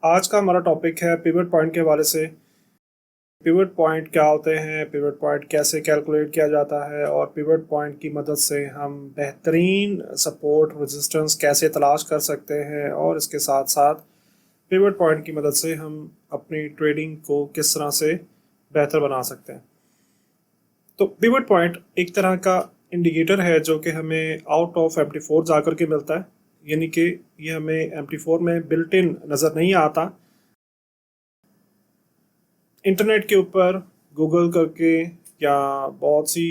आज का हमारा टॉपिक है पिवट पॉइंट के हवाले से। पिवट पॉइंट क्या होते हैं, पिवट पॉइंट कैसे कैलकुलेट किया जाता है और पिवट पॉइंट की मदद से हम बेहतरीन सपोर्ट रेजिस्टेंस कैसे तलाश कर सकते हैं और इसके साथ साथ पिवट पॉइंट की मदद से हम अपनी ट्रेडिंग को किस तरह से बेहतर बना सकते हैं। तो पिवट पॉइंट एक तरह का इंडिकेटर है जो कि हमें आउट ऑफ MT4 जाकर के मिलता है, यानी कि ये हमें MT4 में बिल्ट इन नज़र नहीं आता। इंटरनेट के ऊपर गूगल करके या बहुत सी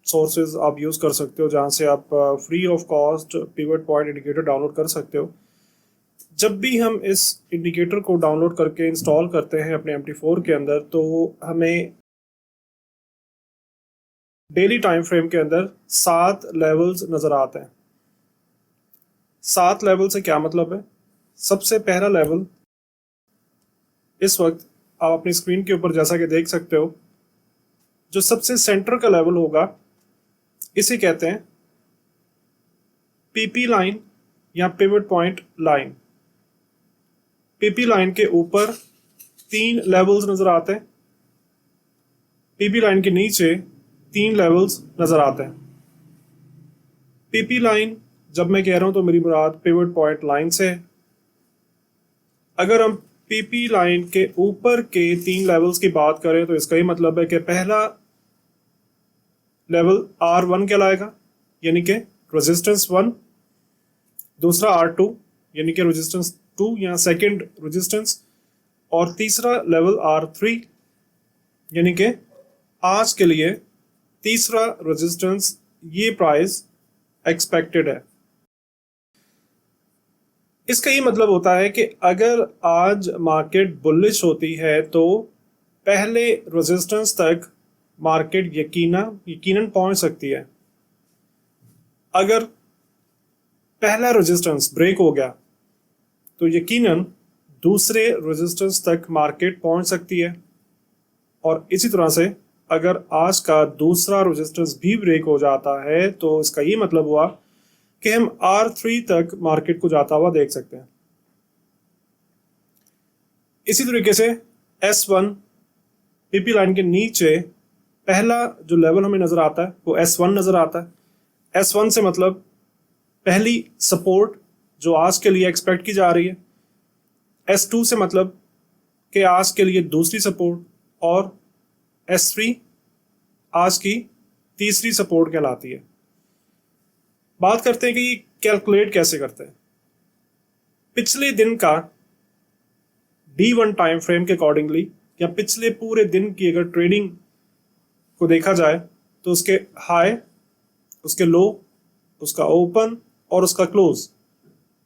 सोर्सेज आप यूज़ कर सकते हो जहाँ से आप free of cost pivot point indicator download कर सकते हो। जब भी हम इस इंडिकेटर को डाउनलोड करके इंस्टॉल करते हैं अपने MT4 के अंदर, तो हमें डेली टाइम फ्रेम के अंदर 7 लेवल्स नज़र आते हैं। 7 लेवल से क्या मतलब है? सबसे पहला लेवल इस वक्त आप अपनी स्क्रीन के ऊपर जैसा कि देख सकते हो, जो सबसे सेंटर का लेवल होगा इसे कहते हैं PP लाइन या pivot point line. PP line के ऊपर 3 लेवल्स नज़र आते हैं, PP लाइन के नीचे 3 लेवल्स नज़र आते हैं। PP लाइन जब मैं कह रहा हूं तो मेरी मुराद पिवट पॉइंट लाइन से है। अगर हम PP लाइन के ऊपर के 3 लेवल्स की बात करें तो इसका ही मतलब है कि पहला लेवल R1 कहलाएगा, यानी कि रेजिस्टेंस 1। दूसरा R2 यानी कि रेजिस्टेंस 2 या सेकंड रेजिस्टेंस, और तीसरा लेवल R3 यानी कि आज के लिए तीसरा रेजिस्टेंस। ये प्राइस एक्सपेक्टेड है। इसका ये मतलब होता है कि अगर आज मार्केट बुलिश होती है तो पहले रेजिस्टेंस तक मार्केट यकीनन पहुंच सकती है। अगर पहला रेजिस्टेंस ब्रेक हो गया तो यकीनन दूसरे रेजिस्टेंस तक मार्केट पहुंच सकती है, और इसी तरह से अगर आज का दूसरा रेजिस्टेंस भी ब्रेक हो जाता है तो इसका ये मतलब हुआ कि हम R3 तक मार्केट को जाता हुआ देख सकते हैं। इसी तरीके से S1 PP लाइन के नीचे पहला जो लेवल हमें नजर आता है वो S1 नजर आता है। S1 से मतलब पहली सपोर्ट जो आज के लिए एक्सपेक्ट की जा रही है। S2 से मतलब कि आज के लिए दूसरी सपोर्ट, और S3 आज की तीसरी सपोर्ट कहलाती है। बात करते हैं कि ये कैलकुलेट कैसे करते हैं। पिछले दिन का D1 टाइम फ्रेम के अकॉर्डिंगली या पिछले पूरे दिन की अगर ट्रेडिंग को देखा जाए तो उसके हाई, उसके लो, उसका ओपन और उसका क्लोज,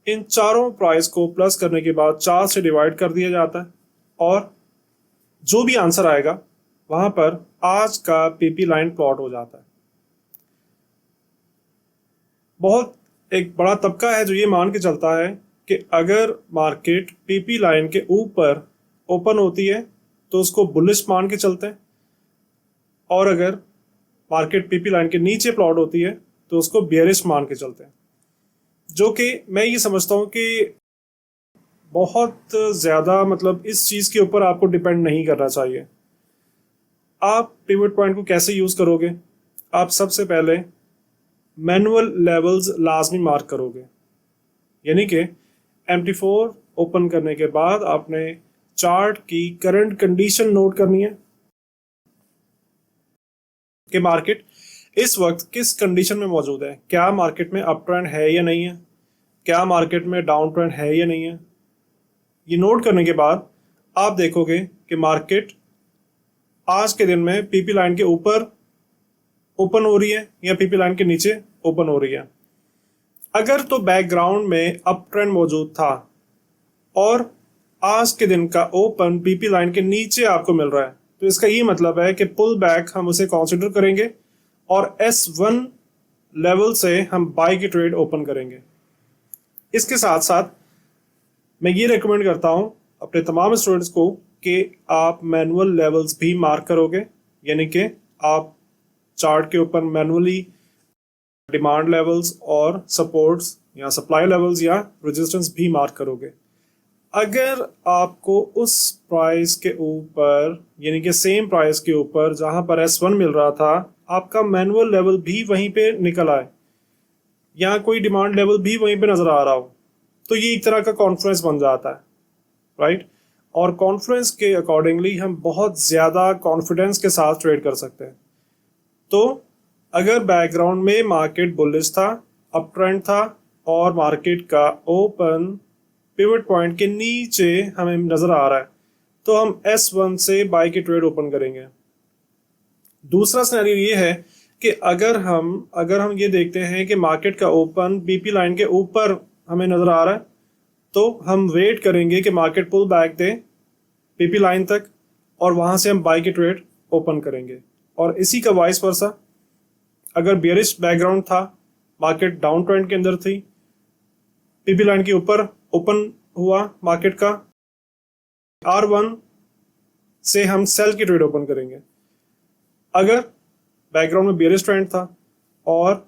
इन चारों प्राइस को प्लस करने के बाद 4 से डिवाइड कर दिया जाता है, और जो भी आंसर आएगा वहां पर आज का PP लाइन प्लॉट हो जाता है। बहुत एक बड़ा तबका है जो ये मान के चलता है कि अगर मार्केट PP लाइन के ऊपर ओपन होती है तो उसको बुलिश मान के चलते हैं, और अगर मार्केट PP लाइन के नीचे प्लॉट होती है तो उसको बेयरिश मान के चलते हैं। जो कि मैं ये समझता हूँ कि बहुत ज़्यादा मतलब इस चीज़ के ऊपर आपको डिपेंड नहीं करना चाहिए। आप पिवट पॉइंट को कैसे यूज़ करोगे? आप सबसे पहले मैनुअल लेवल्स लाजमी मार्क करोगे, यानी कि MT4 ओपन करने के बाद आपने चार्ट की करंट कंडीशन नोट करनी है कि मार्केट इस वक्त किस कंडीशन में मौजूद है। क्या मार्केट में अप ट्रेंड है या नहीं है, क्या मार्केट में डाउन ट्रेंड है या नहीं है। ये नोट करने के बाद आप देखोगे कि मार्केट आज के दिन में PP लाइन के ऊपर ओपन हो रही है या PP लाइन के नीचे ओपन हो रही है। अगर तो बैकग्राउंड में अप ट्रेंड मौजूद था और आज के दिन का ओपन PP लाइन के नीचे आपको मिल रहा है तो इसका ये मतलब है कि पुल बैक हम उसे कंसीडर करेंगे और S1 लेवल से हम बाय की ट्रेड ओपन करेंगे। इसके साथ साथ मैं ये रेकमेंड करता हूं अपने तमाम स्टूडेंट्स को कि आप मैनुअल लेवल्स भी मार्क करोगे, यानी कि आप चार्ट के ऊपर मैनुअली डिमांड लेवल्स और सपोर्ट्स या सप्लाई लेवल्स या रेजिस्टेंस भी मार्क करोगे। अगर आपको उस प्राइस के ऊपर यानी कि सेम प्राइस के ऊपर जहां पर S1 मिल रहा था आपका मैनुअल लेवल भी वहीं पे निकल आए या कोई डिमांड लेवल भी वहीं पे नजर आ रहा हो, तो ये एक तरह का कॉन्फ्रेंस बन जाता है, राइट। और कॉन्फ्रेंस के अकॉर्डिंगली हम बहुत ज़्यादा कॉन्फिडेंस के साथ ट्रेड कर सकते हैं। तो अगर बैकग्राउंड में मार्केट बुलिश था, अप ट्रेंड था और मार्केट का ओपन पिवट पॉइंट के नीचे हमें नज़र आ रहा है, तो हम S1 से बाय की ट्रेड ओपन करेंगे। दूसरा सिनेरियो ये है कि अगर हम ये देखते हैं कि मार्केट का ओपन बीपी लाइन के ऊपर हमें नज़र आ रहा है, तो हम वेट करेंगे कि मार्केट पुल बैक दे पीपी लाइन तक और वहां से हम बाय की ट्रेड ओपन करेंगे। और इसी का वाइस वर्सा, अगर बेयरिश बैकग्राउंड था, मार्केट डाउन ट्रेंड के अंदर थी, पीपी लाइन के ऊपर ओपन हुआ मार्केट का, R1 से हम सेल की ट्रेड ओपन करेंगे। अगर बैकग्राउंड में बेयरिश ट्रेंड था और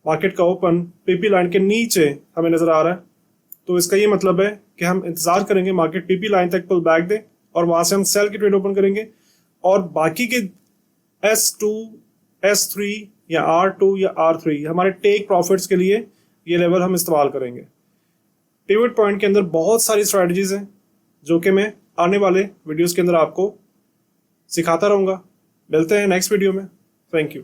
मार्केट का ओपन पीपी लाइन के नीचे हमें नजर आ रहा है, तो इसका ये मतलब है कि हम इंतजार करेंगे मार्केट पीपी लाइन तक पुल बैक दे और वहां से हम सेल की ट्रेड ओपन करेंगे। और बाकी के S2, S3 या R2 या R3 हमारे टेक प्रॉफिट्स के लिए ये लेवल हम इस्तेमाल करेंगे। पिवट पॉइंट के अंदर बहुत सारी स्ट्रैटेजीज हैं जो कि मैं आने वाले वीडियोस के अंदर आपको सिखाता रहूँगा। मिलते हैं नेक्स्ट वीडियो में। Thank you.